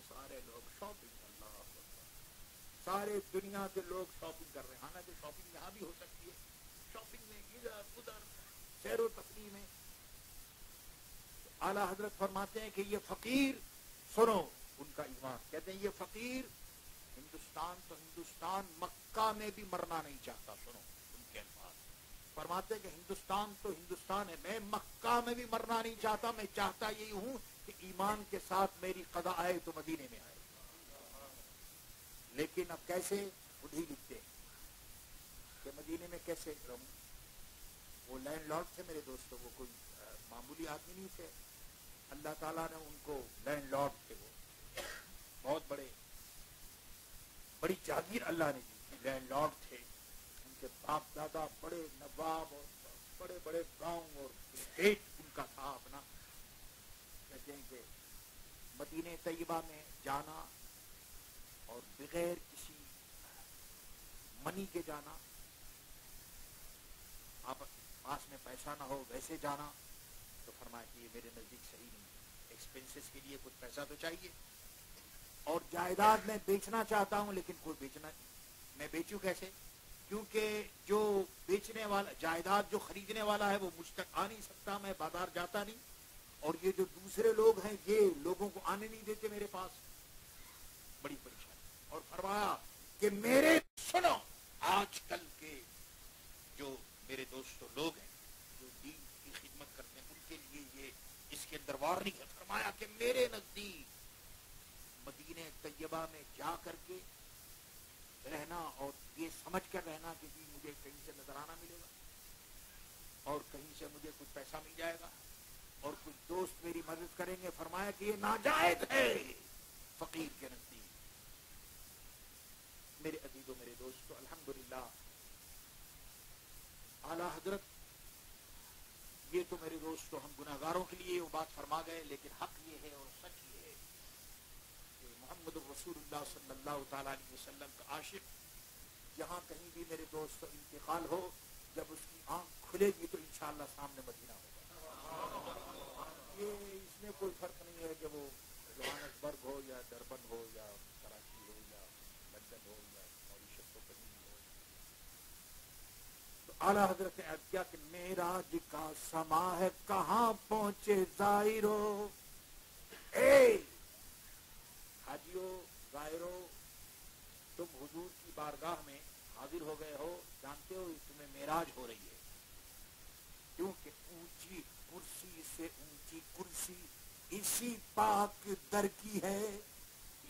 سارے لوگ شاپنگ، اللہ اکبر، سارے دنیا کے لوگ شاپنگ کر رہے ہیں. حالانکہ شاپنگ یہاں بھی ہو سکتی ہے، شاپنگ میں ادھر ادھر سیر و تفریح میں. اعلیٰ حضرت فرماتے ہیں کہ یہ فقیر، سنو ان کا ایمان، کہتے ہیں یہ فقیر ہندوستان تو ہندوستان، مکہ میں بھی مرنا نہیں چاہتا. سنو ان کے الفاظ، فرماتے ہیں کہ ہندوستان تو ہندوستان ہے، میں مکہ میں بھی مرنا نہیں چاہتا، میں چاہتا یہی ہوں کہ ایمان کے ساتھ میری قضا آئے تو مدینے میں آئے. لیکن اب کیسے؟ خود ہی لکھتے ہیں کہ مدینے میں کیسے رہوں. وہ لینڈ لارڈ تھے میرے دوستوں، وہ کوئی معمولی آدمی نہیں تھے. اللہ تعالیٰ نے ان کو لینڈ لارڈ تھے، وہ بہت بڑی جاگیر اللہ نے دی، لینڈ لارڈ تھے. ان کے باپ دادا بڑے نواب اور بڑے بڑے گاؤں اور اسٹیٹ ان کا تھا اپنا. کہتے ہیں کہ مدینہ طیبہ میں جانا اور بغیر کسی منی کے جانا، آپ پاس میں پیسہ نہ ہو ویسے جانا، تو فرمایا کہ یہ میرے نزدیک صحیح نہیں ہے. ایکسپینسز کے لیے کچھ پیسہ تو چاہیے. اور جائیداد میں بیچنا چاہتا ہوں، لیکن کوئی بیچنا، میں بیچوں کیسے؟ کیونکہ جو بیچنے والا، جائیداد جو خریدنے والا ہے وہ مجھ تک آ نہیں سکتا، میں بازار جاتا نہیں، اور یہ جو دوسرے لوگ ہیں یہ لوگوں کو آنے نہیں دیتے میرے پاس. بڑی پریشانی. اور فرمایا کہ میرے، سنو، آج کل کے جو میرے دوستوں لوگ ہیں جو دین کی خدمت کرتے ہیں، ان کے لیے یہ اس کے اندر وارننگ ہے. فرمایا کہ میرے نزدیک مدینہ طیبہ میں جا کر کے رہنا اور یہ سمجھ کر رہنا کہ جی مجھے کہیں سے نظرانہ ملے گا اور کہیں سے مجھے کچھ پیسہ مل جائے گا اور کچھ دوست میری مدد کریں گے، فرمایا کہ یہ ناجائز ہے فقیر کے نزدیک. میرے عزیزوں، میرے دوستوں، الحمدللہ اعلیٰ حضرت، یہ تو میرے دوستوں ہم گناہگاروں کے لیے وہ بات فرما گئے، لیکن حق یہ ہے اور سچ یہ ہے کہ محمد رسول اللہ صلی اللہ تعالیٰ علیہ وسلم کا عاشق جہاں کہیں بھی میرے دوست انتقال ہو، جب اس کی آنکھ کھلے گی تو انشاءاللہ سامنے مدینہ ہوگا. یہ اس میں کوئی فرق نہیں ہے کہ وہ جوہانسبرگ ہو یا ڈربن ہو یا کراچی ہو یا لندن ہو یا ماریشس ہو، کہیں بھی ہو. تو اعلیٰ حضرت نے عرض کیا کہ معراج کا سما ہے، کہاں پہنچے زائرو. اے حاجیو، زائرو، تم حضور کی بارگاہ میں حاضر ہو گئے ہو، جانتے ہو تمہیں معراج ہو رہی ہے، کیونکہ اونچی کرسی سے اونچی کرسی اسی پاک در کی ہے.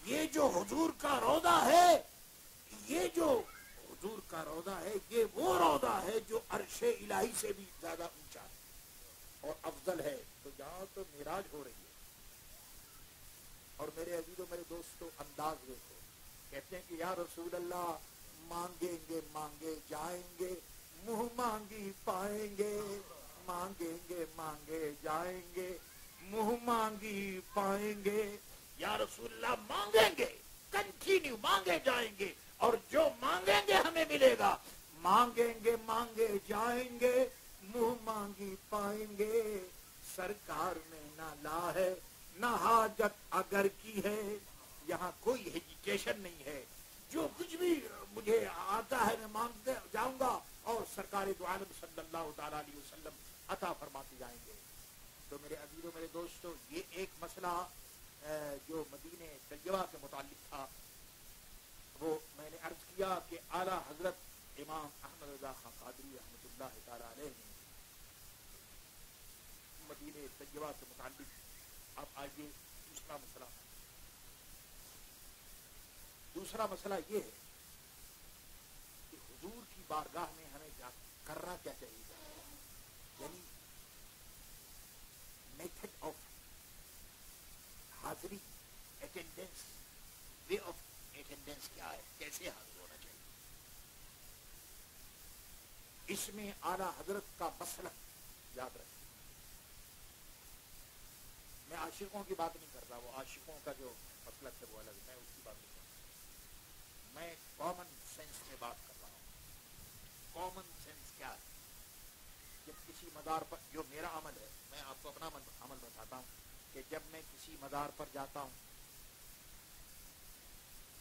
یہ جو حضور کا روضہ ہے، یہ جو حضور کا روضہ ہے، یہ وہ روضہ ہے جو عرش الہی سے بھی زیادہ اونچا ہے اور افضل ہے. تو جہاں تو معراج ہو رہی ہے. اور میرے عزیزوں، میرے دوستوں، انداز دیکھو. کہتے ہیں کہ یا رسول اللہ، مانگیں گے مانگے جائیں گے، منہ مانگی پائیں گے. مانگیں گے مانگے جائیں گے، منہ مانگی پائیں گے. یا رسول اللہ، مانگیں گے، کنٹینیو مانگے جائیں گے، اور جو مانگیں گے ہمیں ملے گا. مانگیں گے مانگے جائیں گے، منہ مانگی پائیں گے. سرکار میں نہ لا ہے نہ حاجت اگر کی ہے. یہاں کوئی ہیجیٹیشن نہیں ہے، جو کچھ بھی مجھے آتا ہے میں مانگتے جاؤں گا اور سرکار دو عالم صلی اللہ تعالیٰ علیہ وسلم عطا فرماتے جائیں گے. تو میرے عزیزوں، میرے دوستوں، یہ ایک مسئلہ جو مدینہ طیبہ کے متعلق تھا وہ میں نے عرض کیا کہ اعلیٰ حضرت امام احمد رضا خان قادری رحمۃ اللہ تعالیٰ علیہ نے مدینہ طیبہ کے متعلق. اب آئیے دوسرا مسئلہ یہ ہے کہ حضور کی بارگاہ میں ہمیں کرنا کیا چاہیے، یعنی میتھڈ آف حاضری، اٹینڈنس، وے آف اٹینڈنس کیا ہے، کیسے حاضر ہونا چاہیے. اس میں اعلیٰ حضرت کا مسلک یاد رکھیں. میں عاشقوں کی بات نہیں کرتا، وہ عاشقوں کا جو مسلک ہے وہ الگ، میں اس کی بات نہیں کرتا. میں کامن سینس میں بات کر رہا ہوں. کامن سینس کیا ہے؟ جب کسی مزار پر، جو میرا عمل ہے، میں آپ کو اپنا عمل بتاتا ہوں کہ جب میں کسی مزار پر جاتا ہوں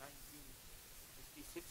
1956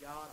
4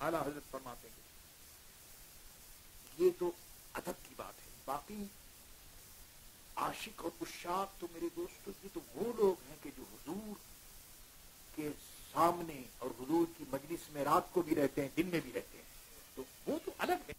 اعلیٰ حضرت فرماتے ہیں یہ تو ادب کی بات ہے. باقی عاشق اور عشاق تو میرے دوستوں یہ تو وہ لوگ ہیں کہ جو حضور کے سامنے اور حضور کی مجلس میں رات کو بھی رہتے ہیں دن میں بھی رہتے ہیں, تو وہ تو الگ ہے.